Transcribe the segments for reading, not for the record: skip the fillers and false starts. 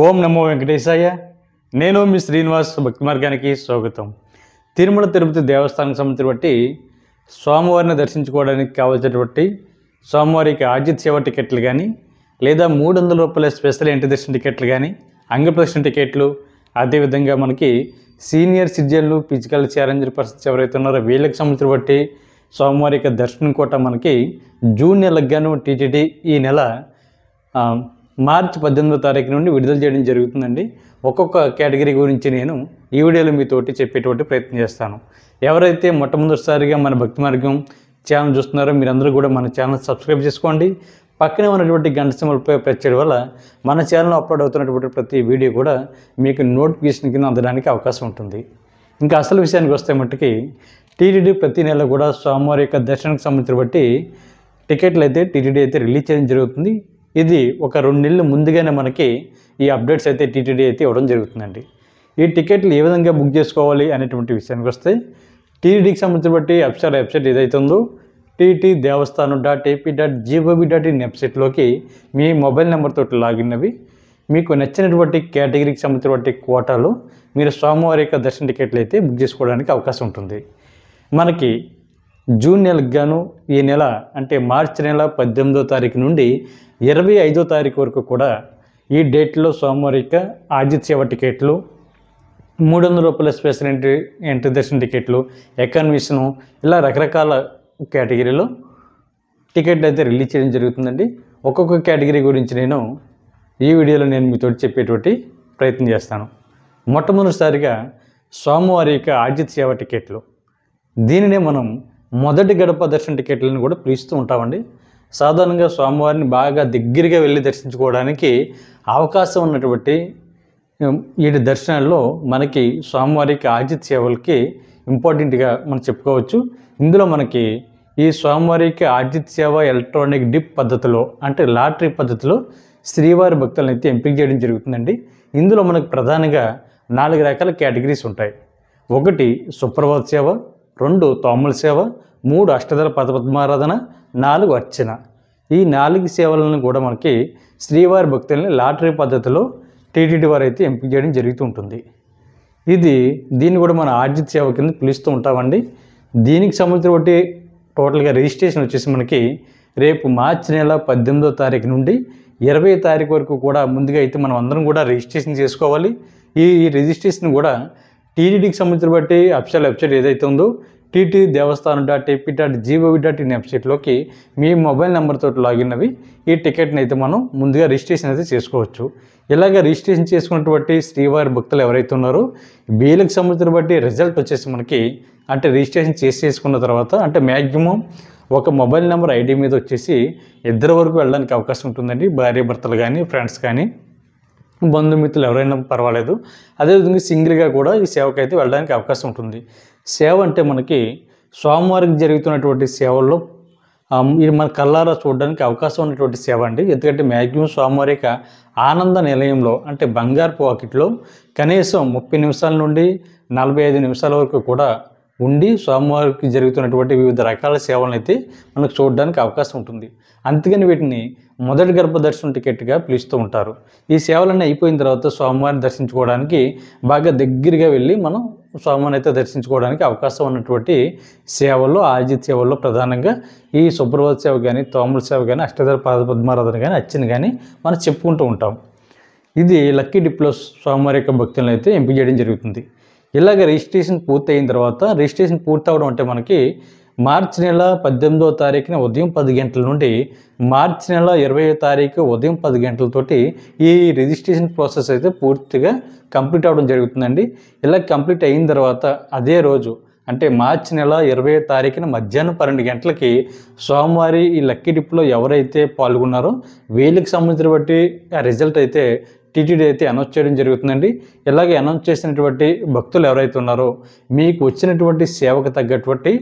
ఓం నమో వెంకటేశాయ. నేను మీ శ్రీనివాస్. భక్తి మార్గానికి స్వాగతం. తిరుమల తిరుపతి దేవస్థానం సమితి బట్టి స్వామివారిని దర్శించుకోవడానికి కావాల్సినటువంటి స్వామివారికి ఆర్జిత సేవ టికెట్లు కానీ, లేదా 300 రూపాయల స్పెషల్ ఎంట్రీ దర్శన టికెట్లు కానీ, అంగప్రదర్శన టికెట్లు, అదేవిధంగా మనకి సీనియర్ సిటిజన్లు, ఫిజికల్ ఛాలెంజర్ పర్సన్స్ ఎవరైతే ఉన్నారో వీళ్ళకి సంబంధించి బట్టి స్వామివారి యొక్క దర్శనం కూడా మనకి జూన్ నెలకు గాను టీటీడీ ఈ నెల మార్చి 18వ తారీఖు నుండి విడుదల చేయడం జరుగుతుందండి. ఒక్కొక్క కేటగిరీ గురించి నేను ఈ వీడియోలో మీతోటి చెప్పేటువంటి ప్రయత్నం చేస్తాను. ఎవరైతే మొట్టమొదటిసారిగా మన భక్తి మార్గం ఛానల్ చూస్తున్నారో మీరందరూ కూడా మన ఛానల్ సబ్స్క్రైబ్ చేసుకోండి. పక్కనే ఉన్నటువంటి గంట సింబల్పై ప్రెస్ చేయడం వల్ల మన ఛానల్లో అప్లోడ్ అవుతున్నటువంటి ప్రతి వీడియో కూడా మీకు నోటిఫికేషన్ కింద అందడానికి అవకాశం ఉంటుంది. ఇంకా అసలు విషయానికి వస్తే మట్టుకి టీటీడీ ప్రతి నెల కూడా స్వామివారి యొక్క దర్శనానికి సంబంధించి బట్టి టికెట్లు అయితే టీటీడీ అయితే రిలీజ్ చేయడం జరుగుతుంది. ఇది ఒక 2 నెలలు ముందుగానే మనకి ఈ అప్డేట్స్ అయితే టీటీడీ అయితే ఇవ్వడం జరుగుతుందండి. ఈ టికెట్లు ఏ విధంగా బుక్ చేసుకోవాలి అనేటువంటి విషయానికి వస్తే టీటీడీకి సంబంధించి బట్టి అఫీషియల్ వెబ్సైట్ ఏదైతే ఉందో ttdevastanam.ap.gov.in వెబ్సైట్లోకి మీ మొబైల్ నెంబర్తో లాగిన్ అవి మీకు నచ్చినటువంటి కేటగిరీకి సంబంధించినటువంటి కోటాలో మీరు స్వామివారి యొక్క దర్శన టికెట్లు అయితే బుక్ చేసుకోవడానికి అవకాశం ఉంటుంది. మనకి జూన్ నెలకు గాను ఈ నెల అంటే మార్చి నెల 18వ తారీఖు నుండి 25వ తారీఖు వరకు కూడా ఈ డేట్లో స్వామివారి యొక్క ఆర్జిత సేవ టికెట్లు, 300 రూపాయల స్పెషల్ ఎంట్రీ దర్శన టికెట్లు, ఎకానమీషను, ఇలా రకరకాల కేటగిరీలో టికెట్లు అయితే రిలీజ్ చేయడం జరుగుతుందండి. ఒక్కొక్క కేటగిరీ గురించి నేను ఈ వీడియోలో మీతో చెప్పేటువంటి ప్రయత్నం చేస్తాను. మొట్టమొదటిసారిగా స్వామివారి యొక్క ఆర్జిత సేవ టికెట్లు, దీనినే మనం మొదటి గడప దర్శన టికెట్లను కూడా పిలుస్తూ ఉంటామండి. సాధారణంగా స్వామివారిని బాగా దగ్గరగా వెళ్ళి దర్శించుకోవడానికి అవకాశం ఉన్నటువంటి ఈ దర్శనాల్లో మనకి స్వామివారికి ఆర్జిత సేవలకి ఇంపార్టెంట్గా మనం చెప్పుకోవచ్చు. ఇందులో మనకి ఈ స్వామివారికి ఆర్జిత సేవ ఎలక్ట్రానిక్ డిప్ పద్ధతిలో అంటే లాటరీ పద్ధతిలో శ్రీవారి భక్తులను అయితే ఎంపిక చేయడం జరుగుతుందండి. ఇందులో మనకు ప్రధానంగా 4 రకాల కేటగిరీస్ ఉంటాయి. 1 సుప్రభాత సేవ, 2 తోమల సేవ, 3 అష్టదళ పద్మారాధన, 4 అర్చన. ఈ 4 సేవలను కూడా మనకి శ్రీవారి భక్తుల్ని లాటరీ పద్ధతిలో టీటీడీ వారు అయితే ఎంపిక చేయడం జరుగుతూ ఉంటుంది. దీన్ని కూడా మన ఆర్జిత సేవ కింద పిలుస్తూ ఉంటామండి. దీనికి సంబంధించిన టోటల్గా రిజిస్ట్రేషన్ వచ్చేసి మనకి రేపు మార్చి నెల 18వ తారీఖు నుండి 20వ తారీఖు వరకు కూడా ముందుగా అయితే మనం అందరం కూడా రిజిస్ట్రేషన్ చేసుకోవాలి. ఈ రిజిస్ట్రేషన్ కూడా టీటీడీకి సంబంధించిన బట్టి అఫీషియల్ వెబ్సైట్ ఏదైతే ఉందో ttdevastanam.ap.gov.in వెబ్సైట్లోకి మీ మొబైల్ నెంబర్తో లాగిన్ అవి ఈ టికెట్ని అయితే మనం ముందుగా రిజిస్ట్రేషన్ అయితే చేసుకోవచ్చు. ఇలాగ రిజిస్ట్రేషన్ చేసుకున్నటువంటి శ్రీవారి భక్తులు ఎవరైతే ఉన్నారో వీళ్ళకి సంబంధించిన బట్టి రిజల్ట్ వచ్చేసి మనకి అంటే రిజిస్ట్రేషన్ చేసుకున్న తర్వాత అంటే మ్యాక్సిమం ఒక మొబైల్ నెంబర్ ఐడి మీద వచ్చేసి 2 వరకు వెళ్ళడానికి అవకాశం ఉంటుందండి. భార్య భర్తలు కానీ, ఫ్రెండ్స్ కానీ, బంధుమిత్రులు ఎవరైనా పర్వాలేదు. అదేవిధంగా సింగిల్గా కూడా ఈ సేవకు అయితే వెళ్ళడానికి అవకాశం ఉంటుంది. సేవ అంటే మనకి స్వామివారికి జరుగుతున్నటువంటి సేవల్లో ఇది మన కళ్ళారా చూడడానికి అవకాశం ఉన్నటువంటి సేవ అండి. ఎందుకంటే మ్యాక్సిమం స్వామివారి యొక్క ఆనంద నిలయంలో అంటే బంగారు వాకిట్లో కనీసం 30 నిమిషాల నుండి 45 నిమిషాల వరకు కూడా ఉండి స్వామివారికి జరుగుతున్నటువంటి వివిధ రకాల సేవలను అయితే మనకు చూడడానికి అవకాశం ఉంటుంది. అందుకని వీటిని మొదటి గర్భ దర్శనం టికెట్గా పిలుస్తూ ఉంటారు. ఈ సేవలన్నీ అయిపోయిన తర్వాత స్వామివారిని దర్శించుకోవడానికి బాగా దగ్గరగా వెళ్ళి మనం స్వామివారిని అయితే దర్శించుకోవడానికి అవకాశం ఉన్నటువంటి సేవల్లో ఆర్జిత సేవల్లో ప్రధానంగా ఈ సుప్రభాత సేవ కానీ, తోమల సేవ కానీ, అష్టదళ పద్మారాధన కానీ, అర్చన కానీ మనం చెప్పుకుంటూ ఉంటాం. ఇది లక్కీ డిప్లో స్వామివారి యొక్క భక్తులను అయితే ఎంపిక చేయడం జరుగుతుంది. ఇలాగ రిజిస్ట్రేషన్ పూర్తి అయిన తర్వాత రిజిస్ట్రేషన్ పూర్తి అవడం అంటే మనకి మార్చి నెల 18వ తారీఖున ఉదయం 10 గంటల నుండి మార్చి నెల 20వ తారీఖు ఉదయం 10 గంటలతోటి ఈ రిజిస్ట్రేషన్ ప్రాసెస్ అయితే పూర్తిగా కంప్లీట్ అవ్వడం జరుగుతుందండి. ఇలా కంప్లీట్ అయిన తర్వాత అదే రోజు అంటే మార్చి నెల 20వ తారీఖున మధ్యాహ్నం 12 గంటలకి స్వామివారి ఈ లక్కీ డిప్లో ఎవరైతే పాల్గొన్నారో వీళ్ళకి సంబంధించిన బట్టి ఆ రిజల్ట్ అయితే టీటీడీ అయితే అనౌన్స్ చేయడం జరుగుతుందండి. ఇలాగే అనౌన్స్ చేసినటువంటి భక్తులు ఎవరైతే ఉన్నారో మీకు వచ్చినటువంటి సేవకు తగ్గటువంటి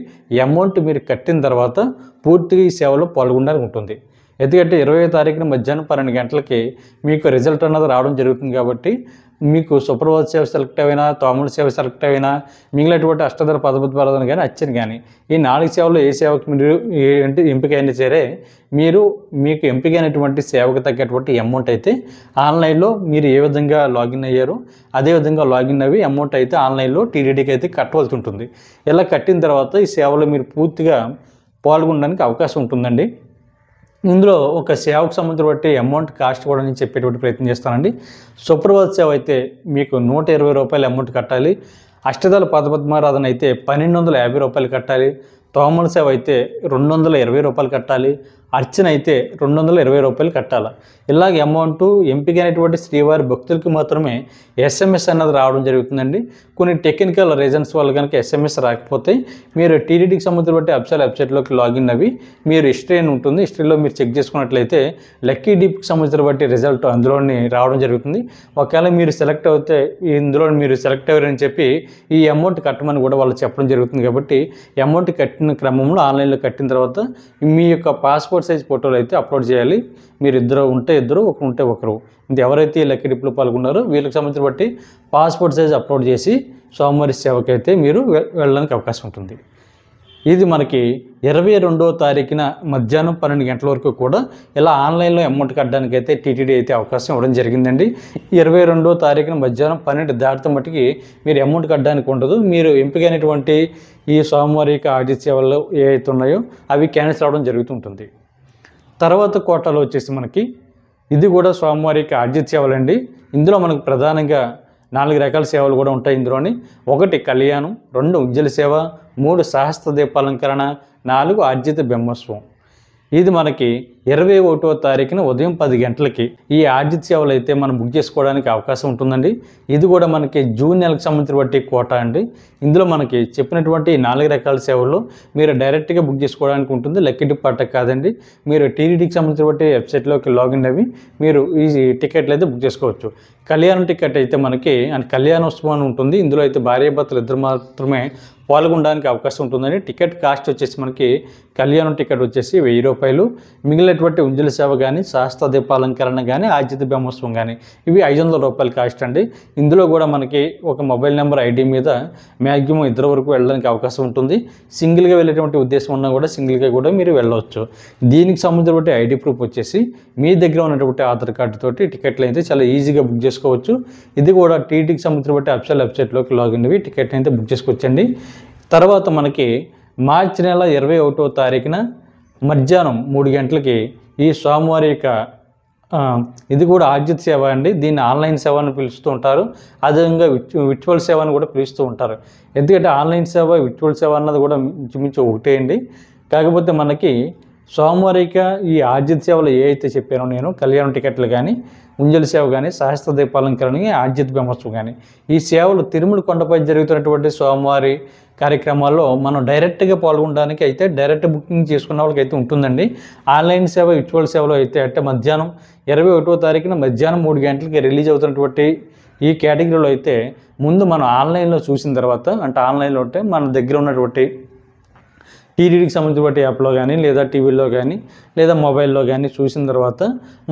అమౌంట్ మీరు కట్టిన తర్వాత పూర్తిగా ఈ సేవలో పాల్గొనడానికి ఉంటుంది. ఎందుకంటే 20వ తారీఖున మధ్యాహ్నం 12 గంటలకి మీకు రిజల్ట్ అన్నది రావడం జరుగుతుంది. కాబట్టి మీకు సుప్రభాత సేవ సెలెక్ట్ అయినా, తోమల సేవ సెలెక్ట్ అయినా, మిగిలినటువంటి అష్టదళ పదపతి పరదన కానీ అచ్చని కానీ ఈ 4 సేవల్లో ఏ సేవకు మీరు ఏంటి ఎంపిక అయినా సరే మీకు ఎంపికైనటువంటి సేవకు తగ్గటువంటి అమౌంట్ అయితే ఆన్లైన్లో మీరు ఏ విధంగా లాగిన్ అయ్యారో అదే విధంగా లాగిన్ అయ్యి అమౌంట్ అయితే ఆన్లైన్లో టీటీడీకి అయితే కట్టవలసి ఉంటుంది. ఇలా కట్టిన తర్వాత ఈ సేవలో మీరు పూర్తిగా పాల్గొనడానికి అవకాశం ఉంటుందండి. ఇందులో ఒక సేవకు సంబంధించిన బట్టి అమౌంట్ కాస్ట్ కూడా నేను చెప్పేటువంటి ప్రయత్నం చేస్తానండి. సుప్రభాత సేవ అయితే మీకు 120 రూపాయలు అమౌంట్ కట్టాలి. అష్టదళ పదపద్మారాధన అయితే 1250 రూపాయలు కట్టాలి. తోమల సేవ అయితే 220 రూపాయలు కట్టాలి. అర్చన అయితే 220 రూపాయలు కట్టాలి. ఇలాగ అమౌంట్ ఎంపికైనటువంటి శ్రీవారి భక్తులకి మాత్రమే ఎస్ఎంఎస్ అన్నది రావడం జరుగుతుందండి. కొన్ని టెక్నికల్ రీజన్స్ వల్ల కనుక ఎస్ఎంఎస్ రాకపోతే మీరు టీటీడీకి సంబంధించిన బట్టి అఫీషియల్ వెబ్సైట్లోకి లాగిన్ అవి మీరు హిస్టరీ అని ఉంటుంది. హిస్టరీలో మీరు చెక్ చేసుకున్నట్లయితే లక్కీ డీప్కి సంబంధించిన బట్టి రిజల్ట్ అందులోని రావడం జరుగుతుంది. ఒకవేళ మీరు సెలెక్ట్ అవుతే ఇందులో మీరు సెలెక్ట్ అయ్యారని చెప్పి ఈ అమౌంట్ కట్టమని కూడా వాళ్ళు చెప్పడం జరుగుతుంది. కాబట్టి అమౌంట్ కట్టిన క్రమంలో ఆన్లైన్లో కట్టిన తర్వాత మీ యొక్క పాస్పోర్ట్ సైజ్ ఫోటోలు అయితే అప్లోడ్ చేయాలి. మీరు ఇద్దరు ఉంటే ఇద్దరు, ఒకరు ఉంటే ఒకరు, ఇది ఎవరైతే లక్కీ డిప్లో పాల్గొన్నారో వీళ్ళకి సంబంధించిన బట్టి పాస్పోర్ట్ సైజ్ అప్లోడ్ చేసి సోమవారి సేవకి అయితే మీరు వెళ్ళడానికి అవకాశం ఉంటుంది. ఇది మనకి 22వ తారీఖున మధ్యాహ్నం 12 గంటల వరకు కూడా ఇలా ఆన్లైన్లో అమౌంట్ కట్టడానికి అయితే టీటీడీ అయితే అవకాశం ఇవ్వడం జరిగిందండి. 22వ తారీఖున మధ్యాహ్నం 12 దాటితే మట్టుకి మీరు అమౌంట్ కట్టడానికి ఉండదు. మీరు ఎంపికైనటువంటి ఈ సోమవారిక ఆడిట్ సేవలు ఏవైతే ఉన్నాయో అవి క్యాన్సిల్ అవ్వడం జరుగుతుంటుంది. తర్వాత కోటాలో వచ్చేసి మనకి ఇది కూడా సోమవారిక ఆర్జిత సేవలండి. ఇందులో మనకు ప్రధానంగా 4 రకాల సేవలు కూడా ఉంటాయి. ఇందులోని 1 కళ్యాణం, 2 ఉజ్జల సేవ, 3 సహస్ర దీపాలంకరణ, 4 ఆర్జిత బ్రహ్మోత్సవం. ఇది మనకి 21వ తారీఖున ఉదయం 10 గంటలకి ఈ ఆర్జిత సేవలు అయితే మనం బుక్ చేసుకోవడానికి అవకాశం ఉంటుందండి. ఇది కూడా మనకి జూన్ నెలకు సంబంధించిన బట్టి కోటా అండి. ఇందులో మనకి చెప్పినటువంటి 4 రకాల సేవల్లో మీరు డైరెక్ట్గా బుక్ చేసుకోవడానికి ఉంటుంది. లక్కీ డిప్ పట్టక కాదండి. మీరు టీటీడీకి సంబంధించిన బట్టి వెబ్సైట్లోకి లాగిన్ అవి మీరు ఈ టికెట్లు అయితే బుక్ చేసుకోవచ్చు. కళ్యాణం టికెట్ అయితే మనకి కళ్యాణోత్సవం ఉంటుంది. ఇందులో అయితే భార్యాభర్తలు ఇద్దరు మాత్రమే పాల్గొనడానికి అవకాశం ఉంటుందండి. టికెట్ కాస్ట్ వచ్చేసి మనకి కళ్యాణం టికెట్ వచ్చేసి 1000 రూపాయలు. మిగిలినటువంటి ఉంజల సేవ కానీ, శాస్త్ర దీపాలంకరణ కానీ, ఆర్జిత బ్రహ్మోత్సవం కానీ ఇవి 500 రూపాయలు కాస్ట్ అండి. ఇందులో కూడా మనకి ఒక మొబైల్ నెంబర్ ఐడి మీద మ్యాక్సిమం 2 వరకు వెళ్ళడానికి అవకాశం ఉంటుంది. సింగిల్గా వెళ్ళేటువంటి ఉద్దేశం ఉన్నా కూడా సింగిల్గా కూడా మీరు వెళ్ళవచ్చు. దీనికి సంబంధించినటువంటి ఐడి ప్రూఫ్ వచ్చేసి మీ దగ్గర ఉన్నటువంటి ఆధార్ కార్డు తోటి టికెట్లు అయితే చాలా ఈజీగా బుక్ చేసుకోవచ్చు. ఇది కూడా టీటీకి సంబంధించినటువంటి అఫీషియల్ వెబ్సైట్లోకి లాగిన్ అవి టికెట్ అయితే బుక్ చేసుకోవచ్చండి. తర్వాత మనకి మార్చి నెల 21వ తారీఖున మధ్యాహ్నం 3 గంటలకి ఈ సోమవారిక ఇది కూడా ఆర్జిత సేవ అండి. దీన్ని ఆన్లైన్ సేవ అని పిలుస్తూ ఉంటారు. అదేవిధంగా విర్చువల్ సేవ అని కూడా పిలుస్తూ ఉంటారు. ఎందుకంటే ఆన్లైన్ సేవ, విర్చువల్ సేవ అన్నది కూడా ఇంచుమించు ఒకటే అండి. కాకపోతే మనకి సోమవారిక ఈ ఆర్జిత సేవలు ఏ అయితే చెప్పానో నేను, కళ్యాణ టికెట్లు కానీ, ఉంజల సేవ కానీ, సహస్ర దీపాలంకరణ, ఆర్జిత బ్రహ్మోత్సవం కానీ ఈ సేవలు తిరుమల కొండపై జరుగుతున్నటువంటి సోమవారి కార్యక్రమాల్లో మనం డైరెక్ట్గా పాల్గొనడానికి అయితే డైరెక్ట్ బుకింగ్ చేసుకున్న వాళ్ళకి అయితే ఉంటుందండి. ఆన్లైన్ సేవ, విర్చువల్ సేవలో అయితే అంటే మధ్యాహ్నం 21వ తారీఖున మధ్యాహ్నం 3 గంటలకి రిలీజ్ అవుతున్నటువంటి ఈ కేటగిరీలో అయితే ముందు మనం ఆన్లైన్లో చూసిన తర్వాత, అంటే ఆన్లైన్లో అంటే మన దగ్గర ఉన్నటువంటి టీటీడీకి సంబంధించిన యాప్లో కానీ, లేదా టీవీలో కానీ, లేదా మొబైల్లో కానీ చూసిన తర్వాత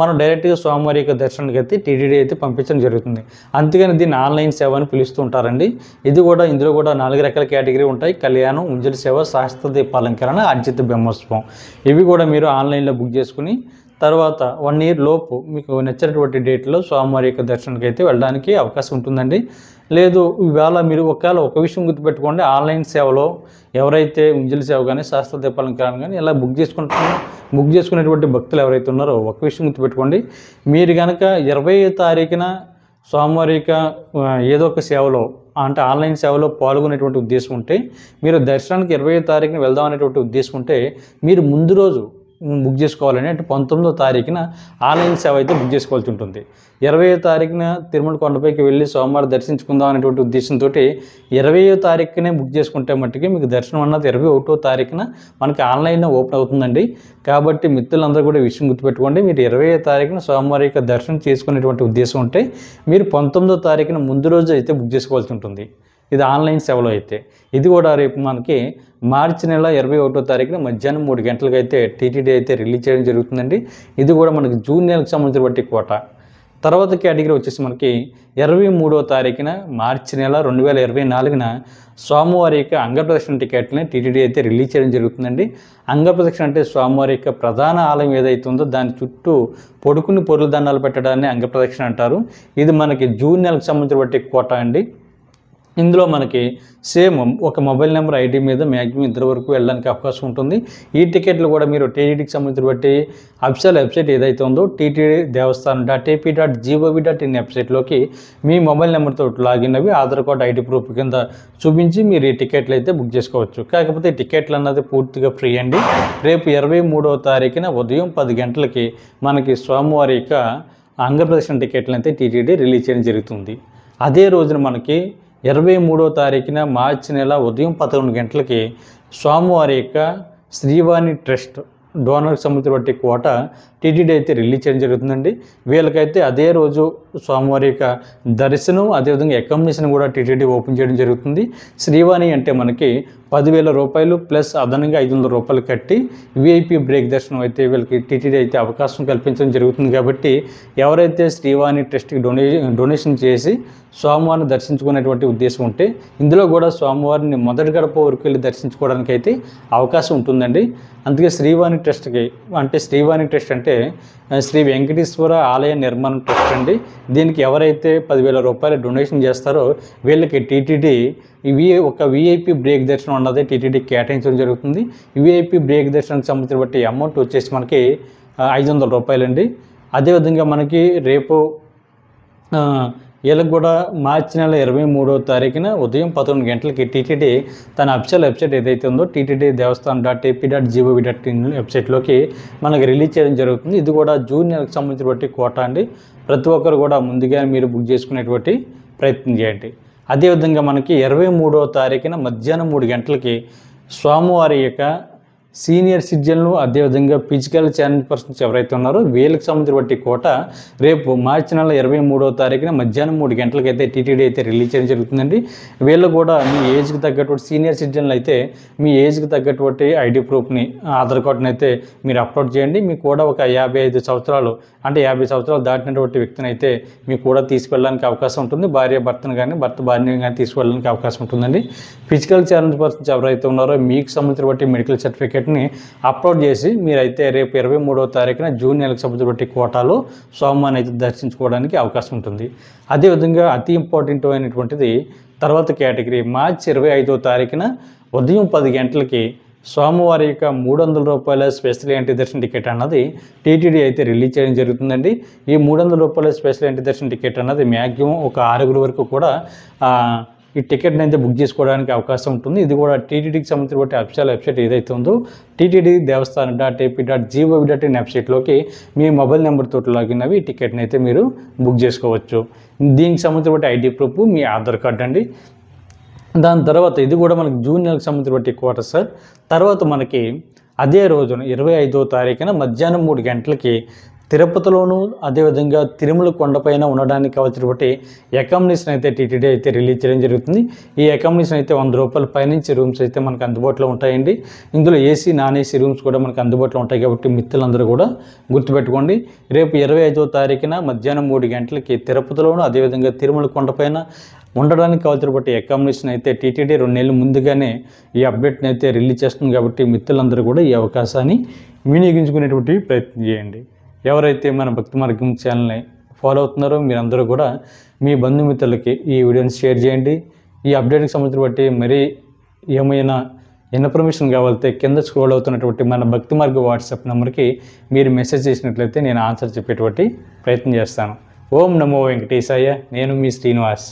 మనం డైరెక్ట్గా సోమవారి యొక్క దర్శనానికి అయితే టీటీడీ అయితే పంపించడం జరుగుతుంది. అంతేగాని దీన్ని ఆన్లైన్ సేవ అని పిలుస్తూ ఉంటారండి. ఇది కూడా ఇందులో కూడా 4 రకాల కేటగిరీ ఉంటాయి. కళ్యాణం, ఉంజల సేవ, శాస్త్ర దీపాలంకరణ, ఆర్జిత బ్రహ్మోత్సవం. ఇవి కూడా మీరు ఆన్లైన్లో బుక్ చేసుకుని తర్వాత 1 ఇయర్ లోపు మీకు నచ్చినటువంటి డేట్లో స్వామివారి యొక్క దర్శనానికి అయితే వెళ్ళడానికి అవకాశం ఉంటుందండి. లేదు ఇవాళ మీరు ఒక విషయం గుర్తుపెట్టుకోండి, ఆన్లైన్ సేవలో ఎవరైతే ఉంజల సేవ కానీ, శాస్త్ర దీపాలంకరణ కానీ ఇలా బుక్ చేసుకునేటువంటి భక్తులు ఎవరైతే ఉన్నారో ఒక విషయం గుర్తుపెట్టుకోండి. మీరు కనుక 20వ తారీఖున స్వామివారి యొక్క ఏదో ఒక సేవలో అంటే ఆన్లైన్ సేవలో పాల్గొనేటువంటి ఉద్దేశం ఉంటే, మీరు దర్శనానికి 20వ తారీఖున వెళ్దాం అనేటువంటి ఉద్దేశం ఉంటే మీరు ముందు రోజు బుక్ చేసుకోవాలని, అంటే 19వ తారీఖున ఆన్లైన్ సేవ అయితే బుక్ చేసుకోవాల్సి ఉంటుంది. 20వ తారీఖున తిరుమల కొండపైకి వెళ్ళి సోమవారం దర్శించుకుందాం అనేటువంటి ఉద్దేశంతో 20వ తారీఖునే బుక్ చేసుకుంటే మట్టుకి మీకు దర్శనం అన్నది 21వ తారీఖున మనకి ఆన్లైన్లో ఓపెన్ అవుతుందండి. కాబట్టి మిత్రులందరూ కూడా విషయం గుర్తుపెట్టుకోండి, మీరు 20వ తారీఖున సోమవారం యొక్క దర్శనం చేసుకునేటువంటి ఉద్దేశం ఉంటే మీరు 19వ తారీఖున ముందు రోజు అయితే బుక్ చేసుకోవాల్సి ఉంటుంది. ఇది ఆన్లైన్ సేవలో అయితే. ఇది కూడా రేపు మనకి మార్చి నెల 21వ తారీఖున మధ్యాహ్నం 3 గంటలకు అయితే టీటీడీ అయితే రిలీజ్ చేయడం జరుగుతుందండి. ఇది కూడా మనకి జూన్ నెలకు సంబంధించిన కోటా. తర్వాత కేటగిరీ వచ్చేసి మనకి 23వ తారీఖున మార్చి నెల 2024న స్వామివారి యొక్క అంగప్రదక్షిణ టికెట్ని టీటీడీ అయితే రిలీజ్ చేయడం జరుగుతుందండి. అంగప్రదక్షిణ అంటే స్వామివారి యొక్క ప్రధాన ఆలయం ఏదైతే ఉందో దాని చుట్టూ పొడుకుని పొరుల దండాలు పెట్టడాన్ని అంగప్రదక్షిణ అంటారు. ఇది మనకి జూన్ నెలకు సంబంధించిన కోటా అండి. ఇందులో మనకి సేమ్ ఒక మొబైల్ నెంబర్ ఐడి మీద మ్యాక్సిమం 2 వరకు వెళ్ళడానికి అవకాశం ఉంటుంది. ఈ టికెట్లు కూడా మీరు టీటీడీకి సంబంధించిన అఫీషియల్ వెబ్సైట్ ఏదైతే ఉందో టీటీడీ దేవస్థానం.ap.gov.in వెబ్సైట్లోకి మీ మొబైల్ నెంబర్తో లాగిన్ అవి ఆధార్ కార్డు ఐడి ప్రూఫ్ కింద చూపించి మీరు ఈ టికెట్లు అయితే బుక్ చేసుకోవచ్చు. కాకపోతే ఈ టికెట్లు అన్నది పూర్తిగా ఫ్రీ అండి. రేపు 23వ తారీఖున ఉదయం 10 గంటలకి మనకి స్వామివారి యొక్క అంగప్రదక్షిణ టికెట్లు అయితే టీటీడీ రిలీజ్ చేయడం జరుగుతుంది. అదే రోజున మనకి 23వ తారీఖున మార్చి నెల ఉదయం 11 గంటలకి స్వామివారి యొక్క శ్రీవాణి ట్రస్ట్ డోనర్కి సంబంధించిన కోట టీటీడీ అయితే రిలీజ్ చేయడం జరుగుతుందండి. వీళ్ళకైతే అదే రోజు స్వామివారి యొక్క దర్శనం అదేవిధంగా అకామిడేషన్ కూడా టీటీడీ ఓపెన్ చేయడం జరుగుతుంది. శ్రీవాణి అంటే మనకి 10,000 రూపాయలు ప్లస్ అదనంగా 500 రూపాయలు కట్టి విఐపి బ్రేక్ దర్శనం అయితే వీళ్ళకి టీటీడీ అయితే అవకాశం కల్పించడం జరుగుతుంది. కాబట్టి ఎవరైతే శ్రీవాణి ట్రస్ట్కి డొనేషన్ చేసి స్వామివారిని దర్శించుకునేటువంటి ఉద్దేశం ఉంటే ఇందులో కూడా స్వామివారిని మొదటి గడప వరకు వెళ్ళి దర్శించుకోవడానికి అయితే అవకాశం ఉంటుందండి. అందుకే శ్రీవాణి ట్రస్ట్కి అంటే శ్రీవాణి ట్రస్ట్ అంటే శ్రీ వెంకటేశ్వర ఆలయ నిర్మాణ ట్రస్ట్ అండి. దీనికి ఎవరైతే 10,000 రూపాయలు డొనేషన్ చేస్తారో వీళ్ళకి టీటీడీ ఒక విఐపి బ్రేక్ దర్శనం అన్నది టీటీడీ కేటాయించడం జరుగుతుంది. విఐపి బ్రేక్ దర్శనానికి సంబంధించిన అమౌంట్ వచ్చేసి మనకి 500 రూపాయలండి. అదేవిధంగా మనకి రేపు వీళ్ళకి కూడా మార్చి నెల 23వ తారీఖున ఉదయం 11 గంటలకి టీటీడీ తన అఫీషియల్ వెబ్సైట్ ఏదైతే ఉందో టీటీడీ దేవస్థానం.ap.gov.in వెబ్సైట్లోకి మనకి రిలీజ్ చేయడం జరుగుతుంది. ఇది కూడా జూన్ నెలకు సంబంధించిన కోటా అండి. ప్రతి ఒక్కరు కూడా ముందుగా మీరు బుక్ చేసుకునేటువంటి ప్రయత్నం చేయండి. అదేవిధంగా మనకి 23వ తారీఖున మధ్యాహ్నం 3 గంటలకి స్వామివారి యొక్క సీనియర్ సిటిజన్లు అదేవిధంగా ఫిజికల్ ఛాలెంజ్ పర్సన్స్ ఎవరైతే ఉన్నారో వీళ్ళకి సంబంధించిన కోట రేపు మార్చి నెల 23వ తారీఖున మధ్యాహ్నం 3 గంటలకు అయితే టీటీడీ అయితే రిలీజ్ చేయడం జరుగుతుందండి. వీళ్ళు కూడా మీ ఏజ్కి తగ్గటువంటి సీనియర్ సిటిజన్లు అయితే మీ ఏజ్కి తగ్గటువంటి ఐడి ప్రూఫ్ని ఆధార్ కార్డుని అయితే మీరు అప్లోడ్ చేయండి. మీకు కూడా ఒక 55 సంవత్సరాలు అంటే 50 సంవత్సరాలు దాటినటువంటి వ్యక్తిని అయితే మీకు కూడా తీసుకెళ్ళడానికి అవకాశం ఉంటుంది. భార్య భర్తను కానీ భర్త భార్యని కానీ తీసుకెళ్ళడానికి అవకాశం ఉంటుందండి. ఫిజికల్ ఛాలెంజ్ పర్సన్స్ ఎవరైతే ఉన్నారో మీకు సంబంధించిన మెడికల్ సర్టిఫికేట్ని అప్లోడ్ చేసి మీరైతే రేపు 23వ తారీఖున జూన్ నెలకు సంబంధించిన కోటాలో స్వామివారిని అయితే దర్శించుకోవడానికి అవకాశం ఉంటుంది. అదేవిధంగా అతి ఇంపార్టెంట్ అయినటువంటిది తర్వాత కేటగిరీ మార్చి 25వ తారీఖున ఉదయం 10 గంటలకి స్వామివారి యొక్క 300 రూపాయల స్పెషల్ ఎంట్రీ దర్శన టికెట్ అన్నది టీటీడీ అయితే రిలీజ్ చేయడం జరుగుతుందండి. ఈ 300 రూపాయల స్పెషల్ ఎంట్రీ దర్శన టికెట్ అన్నది మ్యాక్సిమం ఒక 6 వరకు కూడా ఈ టికెట్ని అయితే బుక్ చేసుకోవడానికి అవకాశం ఉంటుంది. ఇది కూడా టీటీడీకి సంబంధించిన అఫీషియల్ వెబ్సైట్ ఏదైతే ఉందో టీటీడీ దేవస్థానం.ap.gov.in వెబ్సైట్లోకి మీ మొబైల్ నెంబర్తో లాగిన్ అవి ఈ టికెట్ని అయితే మీరు బుక్ చేసుకోవచ్చు. దీనికి సంబంధించిన ఐడి ప్రూఫ్ మీ ఆధార్ కార్డు అండి. దాని తర్వాత ఇది కూడా మనకి జూన్ నెలకు సంబంధించిన కోట సార్. తర్వాత మనకి అదే రోజున 25వ తారీఖున మధ్యాహ్నం 3 గంటలకి తిరుపతిలోను అదేవిధంగా తిరుమల కొండపైన ఉండడానికి కావాల్సినటువంటి అకామిడేషన్ అయితే టీటీడీ అయితే రిలీజ్ చేయడం జరుగుతుంది. ఈ అకామిడేషన్ అయితే 100 రూపాయల పైనుంచి రూమ్స్ అయితే మనకు అందుబాటులో ఉంటాయండి. ఇందులో ఏసీ నాన్ ఏసీ రూమ్స్ కూడా మనకు అందుబాటులో ఉంటాయి. కాబట్టి మిత్రులందరూ కూడా గుర్తుపెట్టుకోండి. రేపు 25వ తారీఖున మధ్యాహ్నం 3 గంటలకి తిరుపతిలోను అదేవిధంగా తిరుమల కొండపైన ఉండడానికి కావాల్సినటువంటి అకామిడేషన్ అయితే టీటీడీ 2 నెలల ముందుగానే ఈ అప్డేట్ని అయితే రిలీజ్ చేస్తుంది. కాబట్టి మిత్రులందరూ కూడా ఈ అవకాశాన్ని వినియోగించుకునేటువంటి ప్రయత్నం చేయండి. ఎవరైతే మన భక్తి మార్గం ఛానల్ని ఫాలో అవుతున్నారో మీరందరూ కూడా మీ బంధుమిత్రులకి ఈ వీడియోని షేర్ చేయండి. ఈ అప్డేట్కి సంబంధించిన మరీ ఏమైనా ఇన్ఫర్మేషన్ కావాలితే కింద స్క్రోల్ అవుతున్నటువంటి మన భక్తి మార్గ వాట్సాప్ నెంబర్కి మీరు మెసేజ్ చేసినట్లయితే నేను ఆన్సర్ చెప్పేటువంటి ప్రయత్నం చేస్తాను. ఓం నమో వెంకటేశాయ. నేను మీ శ్రీనివాస్.